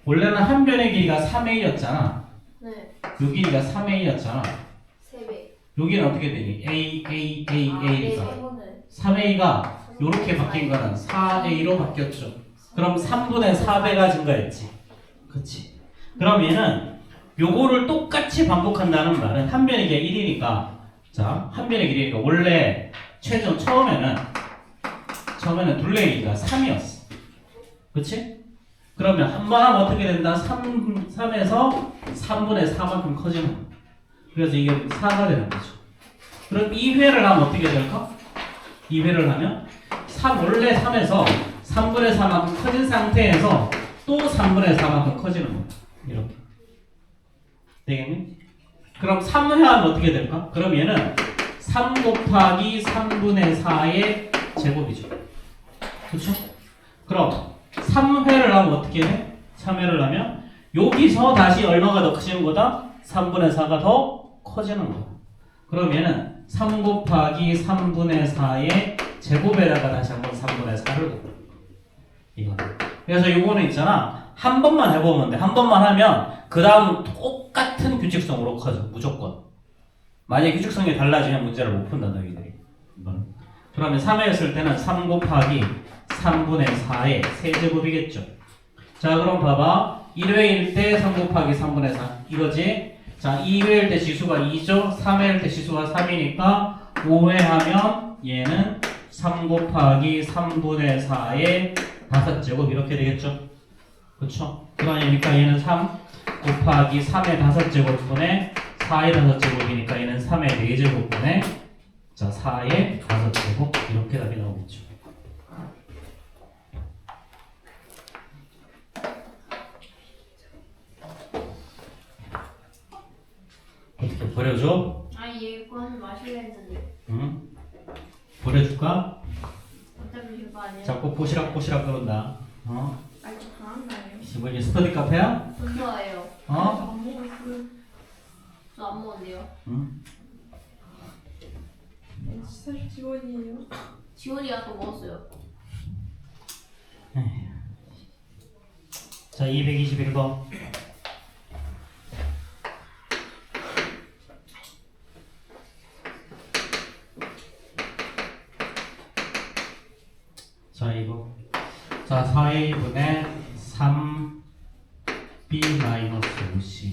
[SPEAKER 1] 원래는 한 변의 길이가 3a였잖아.
[SPEAKER 2] 네.
[SPEAKER 1] 요 길이가 3a였잖아.
[SPEAKER 2] 3배.
[SPEAKER 1] 여기는 어떻게 되니? A니까 3a가 요렇게 바뀐 거는 4a로 바뀌었죠. 그럼 3분의 4배가 증가했지. 그치? 그럼 얘는 요거를 똑같이 반복한다는 말은 한 변의 길이가 1이니까 자, 한 변의 길이니까 원래 처음에는 둘레의 길이가 3이었어. 그치? 그러면 한 번 하면 어떻게 된다? 3에서 3분의 4만큼 커지는 거야. 그래서 이게 4가 되는 거죠. 그럼 2회를 하면 어떻게 될까? 2회를 하면 원래 3에서 3분의 4만큼 커진 상태에서 또 3분의 4만큼 커지는 거야. 이렇게. 되겠니? 그럼 3회 하면 어떻게 될까? 그럼 얘는 3 곱하기 3분의 4의 제곱이죠. 그렇죠? 그럼 3회를 하면 어떻게 해? 3회를 하면 여기서 다시 얼마가 더 커지는 거다? 3분의 4가 더 커지는 거야. 그럼 얘는 3 곱하기 3분의 4의 제곱에다가 다시 한번 3분의 4를 곱해. 이거. 그래서 요거는 있잖아. 한 번만 해보면 돼. 한 번만 하면 그 다음 똑같은 규칙성으로 커져. 무조건. 만약에 규칙성이 달라지면 문제를 못 푼다 너희들이. 이거는. 그러면 3회였을 때는 3 곱하기 3분의 4의 세제곱이겠죠. 자 그럼 봐봐. 1회일 때 3 곱하기 3분의 4 이거지. 자 2회일 때 지수가 2죠. 3회일 때 지수가 3이니까 5회 하면 얘는 3 곱하기 3분의 4의 5제곱 이렇게 되겠죠. 그렇죠? 그러니까 얘는 3 곱하기 3의 5제곱분의 4의 5제곱이니까 얘는 3의 4제곱분의 자 4의 5제곱 이렇게 답이 나오겠죠. 어떻게 버려줘?
[SPEAKER 2] 아니 얘 그거는 마실려 했는데
[SPEAKER 1] 응? 버려줄까?
[SPEAKER 2] 어차피 이거 아니에요.
[SPEAKER 1] 자꾸 보시락 그런다. 어?
[SPEAKER 4] 아니 저 강한가요?
[SPEAKER 1] 뭐 이게 스터디 카페야?
[SPEAKER 2] 돈 좋아해요.
[SPEAKER 1] 어?
[SPEAKER 4] 안 먹었어요.
[SPEAKER 2] 저 안 먹었는데요.
[SPEAKER 1] 응?
[SPEAKER 4] 사실 직원이에요.
[SPEAKER 2] 지원이가 또 먹었어요.
[SPEAKER 1] 자 221번. 자 이거 자 4a분의 3b 마이너스 5c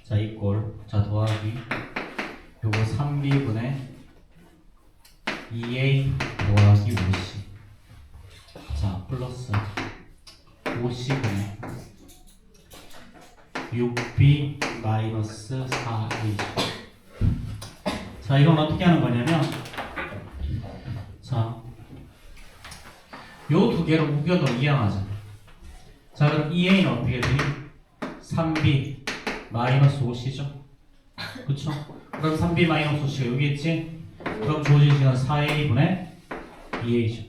[SPEAKER 1] 자 이꼴 자 더하기 요거 3b분의 2a 더하기 5c 자 플러스 5c분의 6b 마이너스 4a 자 이건 어떻게 하는 거냐면 자 요 두 개를 우겨도 이항하자. 자 그럼 2a는 어떻게 되니? 3b 마이너스 5c죠? 그쵸? 그럼 3b 마이너스 5c가 여기 있지? 그럼 주어진 시간 4a분의 2a죠.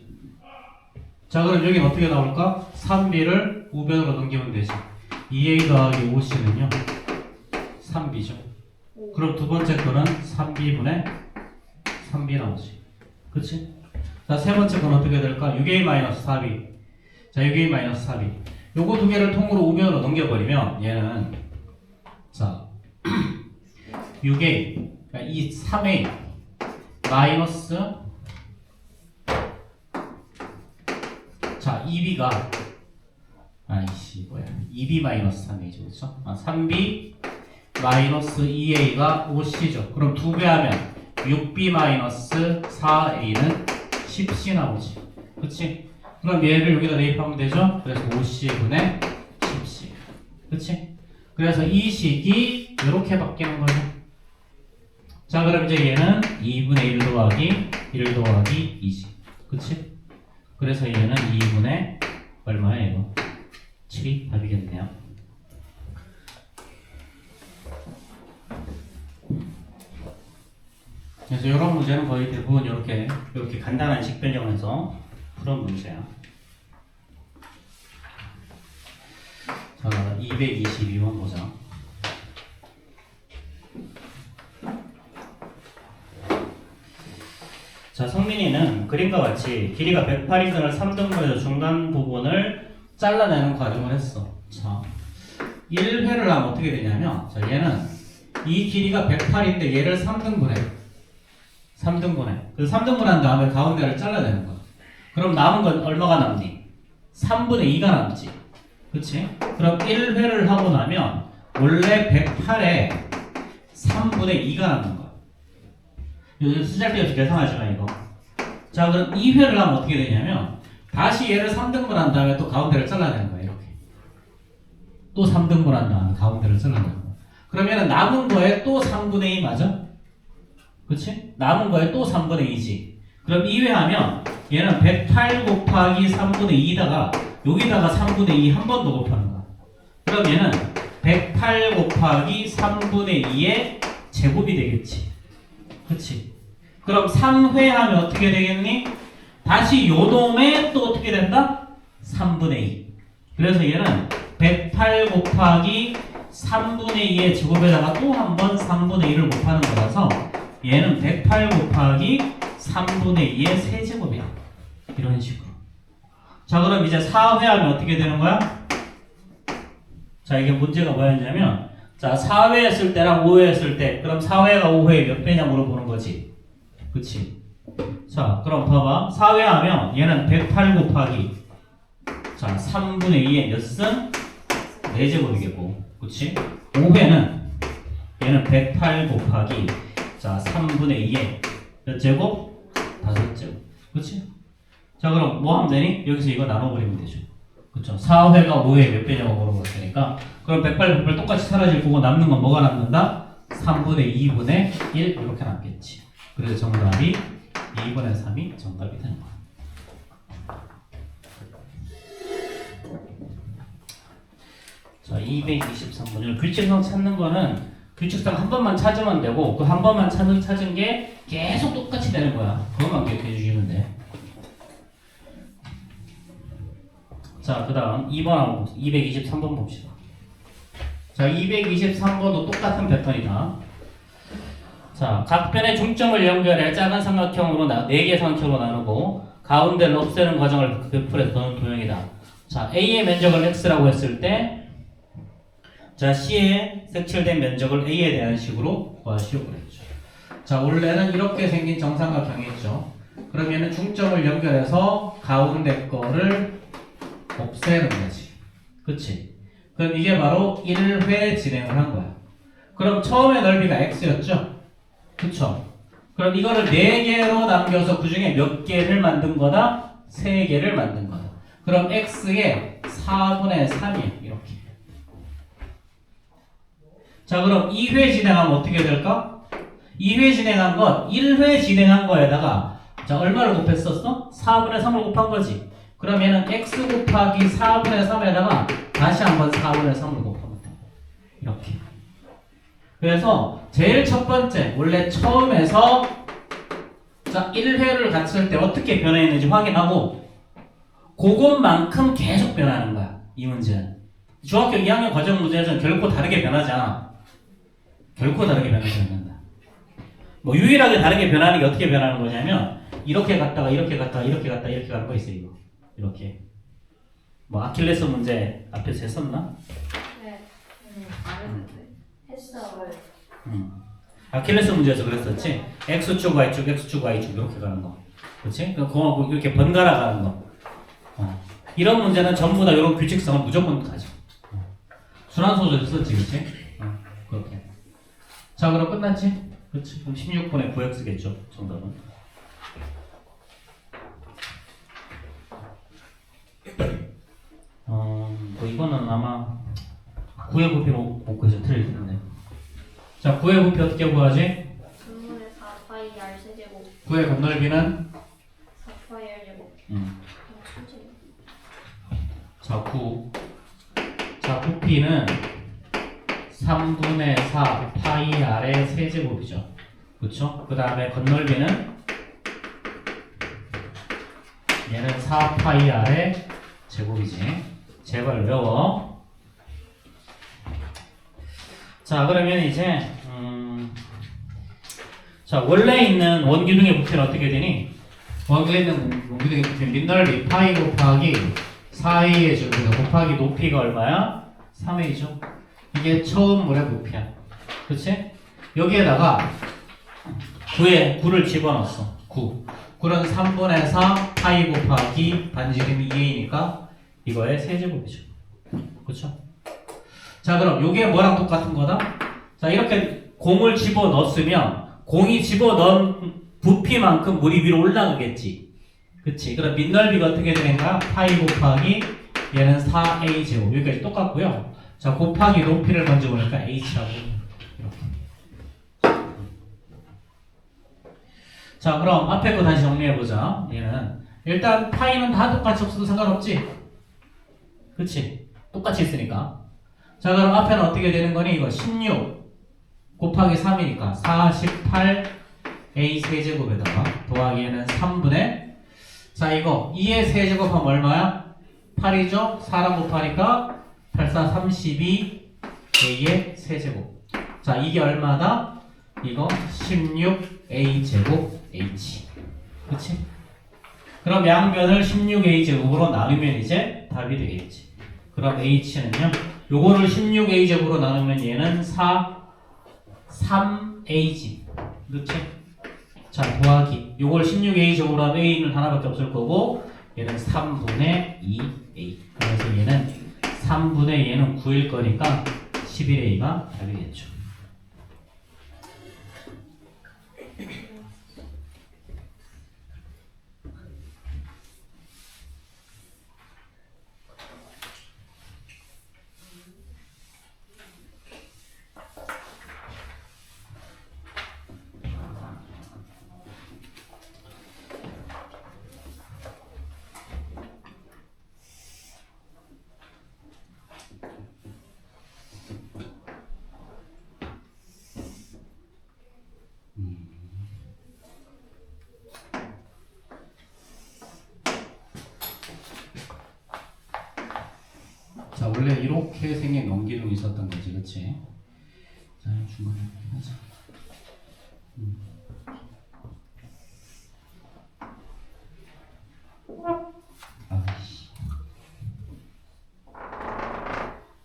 [SPEAKER 1] 자, 그럼 여기는 어떻게 나올까? 3b를 우변으로 넘기면 되지. 2a 더하기 5c는요 3b죠. 그럼 두 번째 거는 3b분의 3b 나오지. 그치? 자, 세 번째 건 어떻게 될까? 6a-4b. 자, 6a-4b. 요거 두 개를 통으로 우변으로 넘겨버리면 얘는 자 6a 그러니까 이 3a 마이너스 자 2b가 아이씨 뭐야 2b 마이너스 3a죠. 그렇죠? 3b 마이너스 2a가 5c죠. 그럼 2배 하면 6b 마이너스 4a는 10c 나오지. 그치? 그럼 얘를 여기다 대입하면 되죠? 그래서 5c분의 10c. 그치? 그래서 이 식이 이렇게 바뀌는 거죠. 자, 그럼 이제 얘는 2분의 1 더하기 1 더하기 2지. 그치? 그래서 얘는 2분의 얼마예요? 7이 답이겠네요. 그래서 이런 문제는 거의 대부분 이렇게 간단한 식 변형해서 푸는 문제야. 자, 222번 보자. 자, 성민이는 그림과 같이 길이가 108인 선을 3등분해서 중간 부분을 잘라내는 과정을 했어. 자, 1회를 하면 어떻게 되냐면, 자, 얘는 이 길이가 108인데 얘를 3등분해. 3등분해. 그래서 3등분한 다음에 가운데를 잘라내는 거야. 그럼 남은 건 얼마가 남니? 3분의 2가 남지. 그치? 그럼 1회를 하고 나면 원래 108에 3분의 2가 남는 거야. 이거 쓰잘데없이 계산하지 마, 이거. 자, 그럼 2회를 하면 어떻게 되냐면 다시 얘를 3등분한 다음에 또 가운데를 잘라내는 거야, 이렇게. 또 3등분한 다음에 가운데를 잘라내는 거야. 그러면 남은 거에 또 3분의 2 맞아? 그치? 남은 거에 또 3분의 2지. 그럼 2회 하면 얘는 108 곱하기 3분의 2다가 여기다가 3분의 2 한 번 더 곱하는 거야. 그럼 얘는 108 곱하기 3분의 2의 제곱이 되겠지. 그치? 그럼 3회 하면 어떻게 되겠니? 다시 요 놈에 또 어떻게 된다? 3분의 2. 그래서 얘는 108 곱하기 3분의 2의 제곱에다가 또 한 번 3분의 2를 곱하는 거라서 얘는 108 곱하기 3분의 2의 세제곱이야. 이런 식으로. 자, 그럼 이제 4회 하면 어떻게 되는 거야? 자, 이게 문제가 뭐였냐면, 자, 4회 했을 때랑 5회 했을 때, 그럼 4회가 5회에 몇 배냐 물어보는 거지. 그치? 자, 그럼 봐봐. 4회 하면 얘는 108 곱하기, 자, 3분의 2의 몇은? 4제곱이겠고. 그치? 5회는 얘는 108 곱하기, 자, 3분의 2의 몇 제곱? 5제곱. 그치? 자, 그럼 뭐 하면 되니? 여기서 이거 나눠버리면 되죠. 그쵸? 4회가 5회 몇 배냐고 물어봤으니까. 그럼 108, 108 똑같이 사라질 거고 남는 건 뭐가 남는다? 3분의 2분의 1 이렇게 남겠지. 그래서 정답이 2분의 3이 정답이 되는 거야. 자, 223번을 규칙성 찾는 거는 규칙성 한 번만 찾으면 되고 그 한 번만 찾은 게 계속 똑같이 되는 거야. 그것만 기억해 주시면 돼. 자, 그 다음 2번, 223번 봅시다. 자, 223번도 똑같은 패턴이다. 자, 각 변의 중점을 연결해 작은 삼각형으로 4개의 삼각형으로 나누고 가운데를 없애는 과정을 베풀어서 더는 도형이다. 자, A의 면적을 X라고 했을 때 자, C의 색칠된 면적을 A에 대한 식으로 구하시오 그랬죠. 자, 원래는 이렇게 생긴 정삼각형이 있죠. 그러면은 중점을 연결해서 가운데 거를 없애는 거지. 그치? 그럼 이게 바로 1회 진행을 한 거야. 그럼 처음에 넓이가 x였죠? 그쵸? 그럼 이거를 4개로 남겨서 그 중에 몇 개를 만든 거다? 3개를 만든 거다. 그럼 x의 4분의 3이야. 이렇게. 자, 그럼 2회 진행하면 어떻게 될까? 2회 진행한 건 1회 진행한 거에다가 자, 얼마를 곱했었어? 4분의 3을 곱한 거지. 그러면은 x 곱하기 4분의 3에다가 다시 한번 4분의 3을 곱합니다. 이렇게. 그래서 제일 첫 번째 원래 처음에서 자 1회를 갖출 때 어떻게 변해있는지 확인하고 그것만큼 계속 변하는 거야. 이 문제는. 중학교 2학년 과정 문제에서는 결코 다르게 변하지 않아. 결코 다르게 변하지 않는다. 뭐 유일하게 다르게 변하는 게 어떻게 변하는 거냐면 이렇게 갔다가 이렇게 갔다가 이렇게 갔다가 이렇게 가는 거 있어요. 이거. 이렇게. 뭐 아킬레스 문제 앞에서 했었나?
[SPEAKER 2] 네. 안 했는데. 했어요.
[SPEAKER 1] 아킬레스 문제에서 그랬었지. X축, Y축, X축, Y축 이렇게 가는 거. 그렇지? 그거 이렇게 번갈아 가는 거. 이런 문제는 전부 다 이런 규칙성을 무조건 가져. 순환소절 썼지, 그렇지? 그렇게. 자, 그럼 끝났지? 그렇지? 그럼 16분에 9x겠죠, 정답은. 뭐 이거는 아마 9의 부피 못 구해서 틀릴 텐데. 자, 9의 부피 어떻게 구하지?
[SPEAKER 2] 분문의 4파이 R 세제곱
[SPEAKER 1] 9의 건널비는
[SPEAKER 2] 4파이 R 제곱. 천천히.
[SPEAKER 1] 자, 9. 자, 부피는 3분의 4 파이 R의 세제곱이죠. 그쵸? 그 다음에 건널비는 얘는 4 파이 R의 제곱이지. 제발 외워. 자, 그러면 이제 자, 원래 있는 원기둥의 부피는 어떻게 되니? 원래 있는 원기둥의 부피는 밑넓이 파이 곱하기 4a의 제곱에서 곱하기 높이가 얼마야? 3a죠. 이게 처음 물의 부피야. 그치? 여기에다가 9를 집어넣었어. 9. 9는 3분의 4 파이 곱하기 반지름이 2a니까 이거의 세제곱이죠. 그쵸? 자, 그럼 이게 뭐랑 똑같은 거다? 자, 이렇게 공을 집어넣었으면 공이 집어넣은 부피만큼 물이 위로 올라가겠지. 그치? 그럼 밑넓이가 어떻게 되는가? 파이 곱하기 얘는 4a 제곱. 여기까지 똑같고요. 자, 곱하기 높이를 먼저 보니까 h라고. 이렇게. 자, 그럼 앞에 거 다시 정리해보자. 얘는 일단 파이는 다 똑같이 없어도 상관없지? 그치? 똑같이 있으니까. 자, 그럼 앞에는 어떻게 되는 거니? 이거 16 곱하기 3이니까 48a 세제곱에다가 더하기 얘는 3분의 자, 이거 2의 세제곱하면 얼마야? 8이죠? 4랑 곱하니까 8, 4, 32a의 세제곱. 자, 이게 얼마다? 이거 16a 제곱 h. 그치? 그럼 양변을 16a 제곱으로 나누면 이제 답이 되겠지. 그럼 h는요? 요거를 16a 제곱으로 나누면 얘는 3a지. 그렇지? 자, 더하기. 요걸 16a 제곱으로 하면 a는 하나밖에 없을 거고 얘는 3분의 2a. 그래서 얘는 3분의 얘는 9일 거니까 11a가 답이겠죠. 자, 원래 이렇게 생긴 원기둥이 있었던 거지, 그치? 자, 중간에 하자. 아이씨.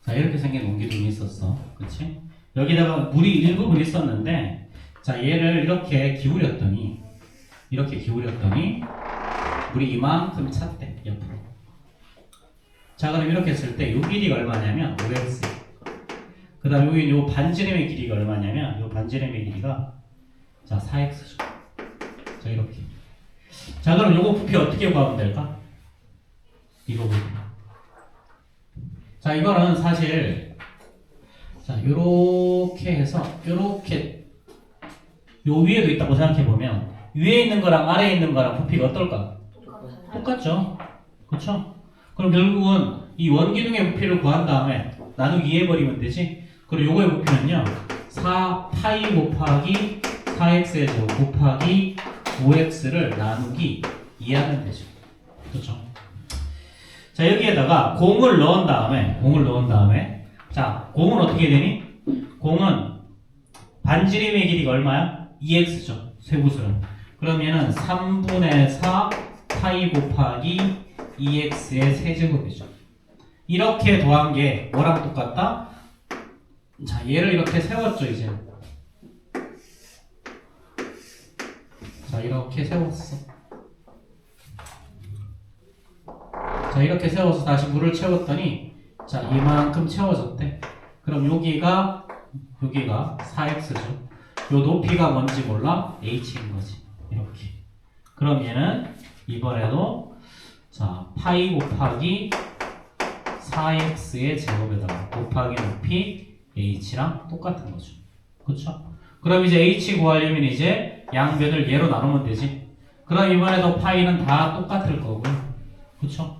[SPEAKER 1] 자, 이렇게 생긴 원기둥이 있었어, 그치? 여기다가 물이 일부분 있었는데, 자, 얘를 이렇게 기울였더니 물이 이만큼 찼대, 옆으로. 자, 그럼 이렇게 했을 때 요 길이가 얼마냐면 5x. 그 다음 여기 요 반지름의 길이가 얼마냐면 요 반지름의 길이가 자 4x죠. 자, 이렇게. 자, 그럼 요거 부피 어떻게 구하면 될까? 이거 부피. 자, 이거는 사실 자, 요렇게 해서 요렇게 요 위에도 있다고 생각해보면 위에 있는 거랑 아래에 있는 거랑 부피가 어떨까? 똑같죠? 그쵸? 그럼 결국은 이 원기둥의 부피를 구한 다음에 나누기 2 해버리면 되지? 그리고 요거의 부피는요 4 파이 곱하기 4x의 제곱 곱하기 5x를 나누기 2 하면 되죠. 그렇죠? 자, 여기에다가 공을 넣은 다음에, 자, 공은 어떻게 되니? 공은 반지름의 길이가 얼마야? 2x죠. 세부수는. 그러면은 3분의 4 파이 곱하기 2x의 세제곱이죠. 이렇게 더한 게 뭐랑 똑같다? 자, 얘를 이렇게 세웠죠, 이제. 자, 이렇게 세웠어. 자, 이렇게 세워서 다시 물을 채웠더니, 자, 이만큼 채워졌대. 그럼 여기가 4x죠. 요 높이가 뭔지 몰라? h인 거지. 이렇게. 그럼 얘는 이번에도, 자, 파이 곱하기 4x의 제곱에다가 곱하기 높이 h랑 똑같은 거죠. 그쵸? 그럼 이제 h 구하려면 이제 양변을 얘로 나누면 되지. 그럼 이번에도 파이는 다 똑같을 거고. 그쵸?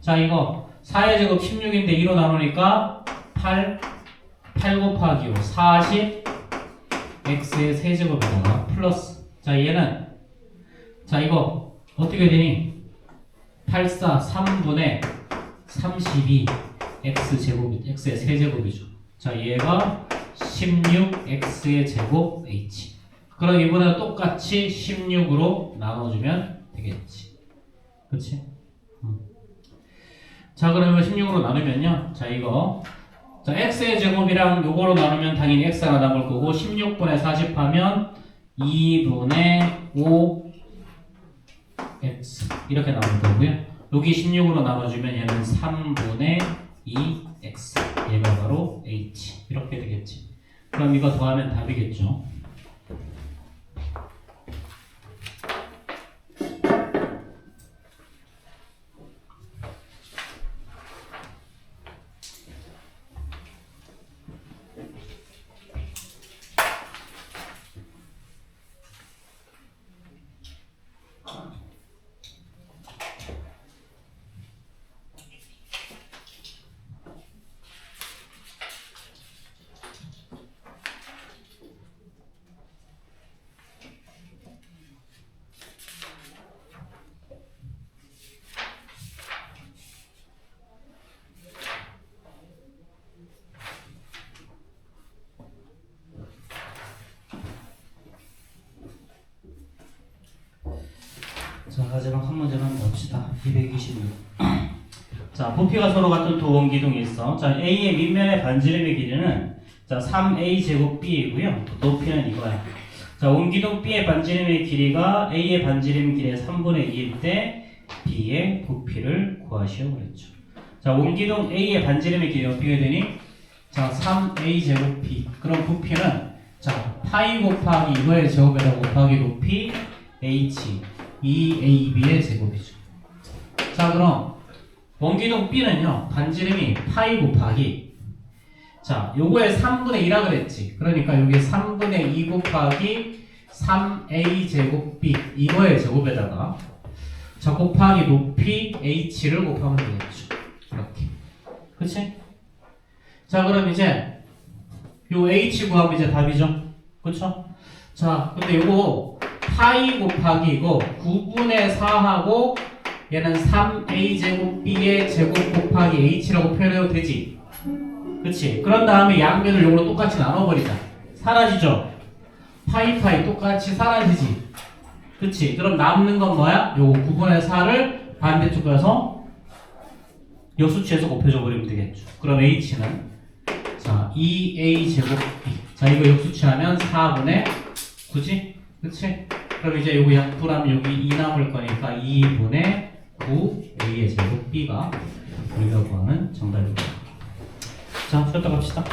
[SPEAKER 1] 자, 이거 4의 제곱 16인데 2로 나누니까 8 곱하기 5 40 x의 세제곱에다가 플러스. 자, 얘는, 자, 이거 어떻게 되니? 84 3분의 32 x의 세제곱이죠. 자, 얘가 16x의 제곱 h. 그럼 이번에 똑같이 16으로 나눠주면 되겠지. 그치? 자, 그러면 16으로 나누면요. 자, 이거. 자, x의 제곱이랑 요거로 나누면 당연히 x가 남을 거고, 16분의 40 하면 2분의 5 x. 이렇게 나올 거고요. 여기 16으로 나눠주면 얘는 3분의 2 x. 얘가 바로 h. 이렇게 되겠지. 그럼 이거 더하면 답이겠죠. 자, 마지막 한 문제만 봅시다. 226. 자, 부피가 서로 같은 두 원기둥이 있어. 자, A의 밑면의 반지름의 길이는 자, 3A 제곱 B이고요. 높이는 이거야. 자, 원기둥 B의 반지름의 길이가 A의 반지름 길이의 3분의 2일 때 B의 부피를 구하시오 그랬죠. 자, 원기둥 A의 반지름의 길이 어떻게 되니? 자, 3A 제곱 B. 그럼 부피는 자, 파이 곱하기 이거의 제곱에다 곱하기 높이 H 2AB의 제곱이죠. 자, 그럼 원기둥 B는요, 반지름이 파이 곱하기, 자, 요거에 3분의 2라 그랬지. 그러니까 여기 3분의 2 곱하기 3A 제곱 B, 이거의 제곱에다가, 자, 곱하기 높이 H를 곱하면 되겠죠. 이렇게. 그치? 자, 그럼 이제, 요 H 구하면 이제 답이죠. 그쵸? 자, 근데 요거, 파이 곱하기 이거 9분의 4하고 얘는 3A 제곱 B의 제곱 곱하기 H라고 표현해도 되지. 그치? 그런 다음에 양변을 요거로 똑같이 나눠버리자. 사라지죠? 파이 똑같이 사라지지. 그치? 그럼 남는 건 뭐야? 요거 9분의 4를 반대쪽 가서 요 수치에서 곱해줘 버리면 되겠죠. 그럼 H는 자 2A 제곱 B. 자, 이거 역수치하면 4분의 9지? 그치? 그럼 이제 요거 약분하면 여기 2 남을 거니까 2분의 9A의 제곱 B가 우리가 구하는 정답입니다. 자, 쉬었다 갑시다.